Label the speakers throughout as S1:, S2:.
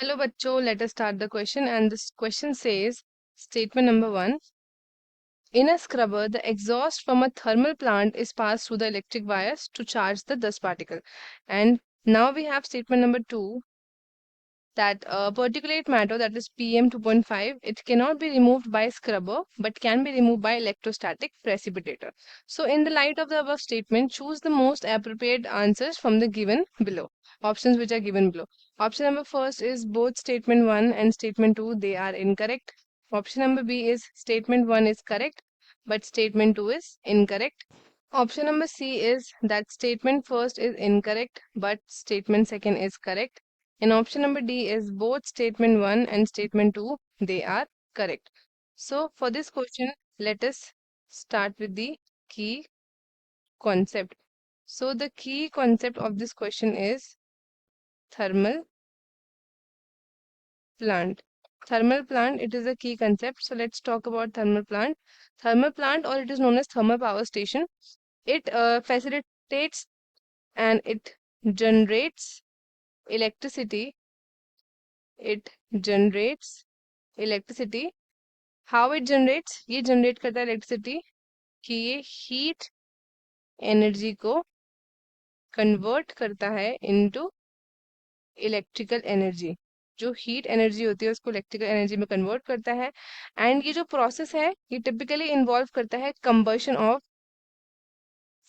S1: Hello बच्चों, let us start the question and this question says statement number 1. In a scrubber, the exhaust from a thermal plant is passed through the electric wires to charge the dust particle. And now we have statement number 2 that particulate matter, that is PM 2.5, it cannot be removed by scrubber but can be removed by electrostatic precipitator. So in the light of the above statement, choose the most appropriate answers from the given below. Options which are given below. Option number first is both statement 1 and statement 2, they are incorrect. Option number B is statement 1 is correct but statement 2 is incorrect. Option number C is that statement first is incorrect but statement second is correct. And option number D is both statement 1 and statement 2, they are correct. So for this question, let us start with the key concept. So the key concept of this question is thermal plant. Thermal plant, it is a key concept. So let's talk about thermal plant. Thermal plant, or it is known as thermal power station, it facilitates and it generates electricity. It generates electricity. How it generates? ये generate करता है electricity कि ये heat energy को convert करता है into electrical energy. जो heat energy होती है उसको इलेक्ट्रिकल एनर्जी में कन्वर्ट करता है. एंड ये जो प्रोसेस है ये टिपिकली इन्वॉल्व करता है combustion of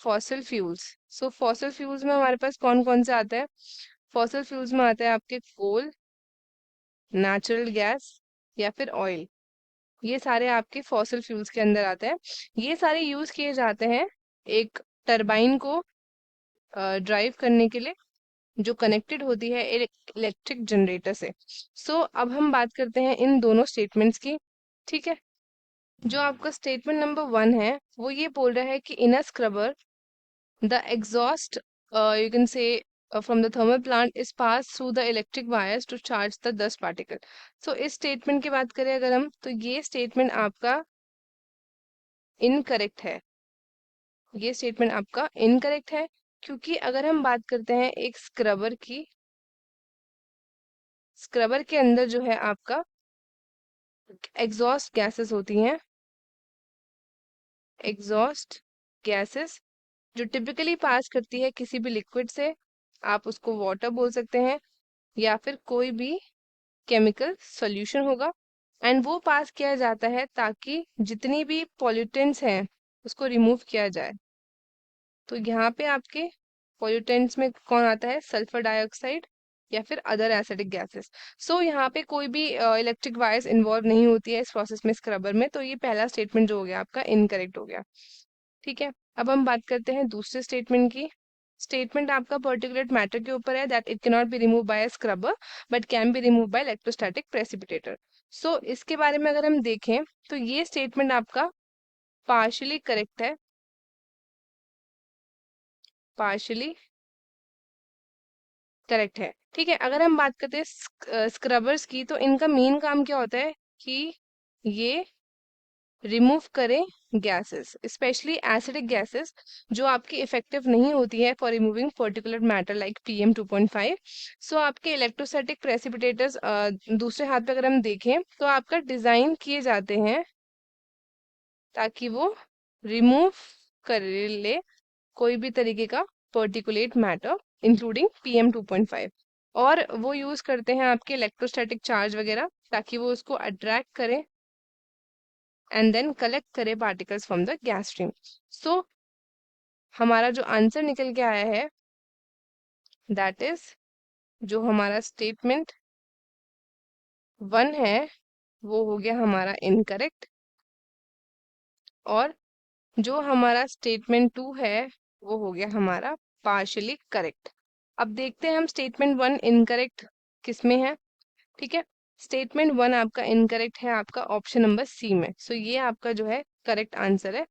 S1: fossil fuels. So fossil fuels में हमारे पास कौन कौन से आता है? फॉसिल फ्यूल्स में आता है आपके कोल, नेचुरल गैस या फिर ऑयल. ये सारे आपके फॉसिल फ्यूल्स के अंदर आते हैं. ये सारे यूज किए जाते हैं एक टरबाइन को ड्राइव करने के लिए जो कनेक्टेड होती है इलेक्ट्रिक जनरेटर से. सो अब हम बात करते हैं इन दोनों स्टेटमेंट्स की. ठीक है, जो आपका स्टेटमेंट नंबर 1 है वो ये बोल रहा है कि in a scrubber the exhaust you can say from the thermal plant is passed through the electric wires to charge the dust particle. So इस स्टेटमेंट की बात करें अगर हम, तो ये स्टेटमेंट आपका इनकरेक्ट है. ये स्टेटमेंट आपका इनकरेक्ट है क्योंकि अगर हम बात करते हैं एक स्क्रबर की, स्क्रबर के अंदर जो है आपका एग्जॉस्ट गैसेस होती हैं. एग्जॉस्ट गैसेस जो टिपिकली पास करती है किसी भी लिक्विड से, आप उसको वाटर बोल सकते हैं या फिर कोई भी केमिकल सॉल्यूशन होगा. एंड वो पास किया जाता है ताकि जितनी भी पॉल्यूटेंट्स हैं उसको रिमूव किया जाए. तो यहाँ पे आपके पॉल्यूटेंट्स में कौन आता है? सल्फर डाइऑक्साइड या फिर अदर एसिडिक गैसेस. सो यहाँ पे कोई भी इलेक्ट्रिक वायर्स इन्वॉल्व नहीं होती है इस प्रोसेस में स्क्रबर में. तो ये पहला स्टेटमेंट जो हो गया आपका इनकरेक्ट हो गया. ठीक है, अब हम बात करते हैं दूसरे स्टेटमेंट की. स्टेटमेंट आपका पर्टिकुलर मैटर के ऊपर है that it can not be remove by a scrubber but can be remove by electrostatic precipitator. So इसके बारे में अगर हम देखें तो ये स्टेटमेंट आपका पार्शियली करेक्ट है. पार्शियली करेक्ट है. ठीक है, अगर हम बात करते हैं स्क्रबर्स की, तो इनका मेन काम क्या होता है कि ये रिमूव करें गैसेस, स्पेशली एसिडिक गैसेस जो आपकी इफेक्टिव नहीं होती है for removing particular matter like PM 2.5. सो आपके इलेक्ट्रोस्टैटिक प्रेसिपिटेटर्स दूसरे हाथ पे अगर हम देखें तो आपका डिजाइन किए जाते हैं ताकि वो रिमूव कर ले कोई भी तरीके का पर्टिकुलेट मैटर इंक्लूडिंग PM 2.5. और वो यूज करते हैं आपके इलेक्ट्रोस्टैटिक चार्ज वगैरह ताकि वो उसको अट्रैक्ट करे एंड देन कलेक्ट करे particles from the gas stream. So हमारा जो आंसर निकल के आया है दैट इज, जो हमारा स्टेटमेंट 1 है वो हो गया हमारा इनकरेक्ट, और जो हमारा स्टेटमेंट 2 है वो हो गया हमारा पार्शियली करेक्ट. अब देखते हैं हम स्टेटमेंट 1 इनकरेक्ट किसमें है. ठीक है, स्टेटमेंट 1 आपका इनकरेक्ट है आपका ऑप्शन नंबर सी में. सो ये आपका जो है करेक्ट आंसर है.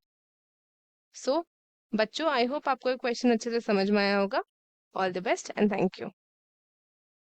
S1: सो बच्चों, आई होप आपको ये क्वेश्चन अच्छे से समझ में आया होगा. All the best and thank you.